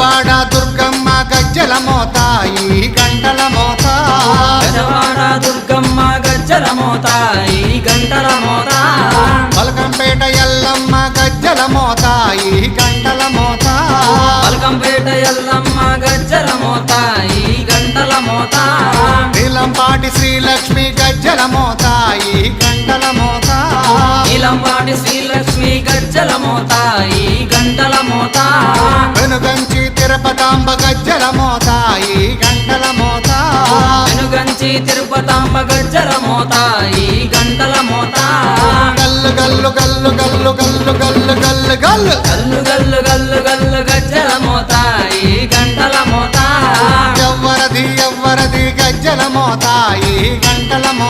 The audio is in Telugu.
గజవాడ దుర్గమ్మ గజ్జల మోత ఈ గంటల మోత గజవాడ దుర్గమ్మ గజ్జల మోత ఈ గంటల మోత బల్కంపేట ఎల్లమ్మ గజ్జల మోత ఈ గంటల మోత బల్కంపేట ఎల్లమ్మ గజ్జల మోత ఈ గంటల మోత నీలంపాటి శ్రీలక్ష్మి గజ్జల మోత ఈ గంటల మోత నీలంపాటి శ్రీలక్ష్మి గజ్జల మోత ఈ గంటల మోత వెనుగంచి తిరుపతాంబ గజ్జల మోత ఈ గంటల మోత వెనుగంచి తిరుపతాంబ గజ్జల మోత ఈ గంటల మోత గల్లు గల్లు గల్లు గల్లు గల్లు గల్లు గల్లు గల్లు గల్లు గల్లు గల్లు గల్లు గజ్జల మోత ఈ గంటల మోత ఎవ్వరది ఎవ్వరది గజ్జల మోత ఈ గంటల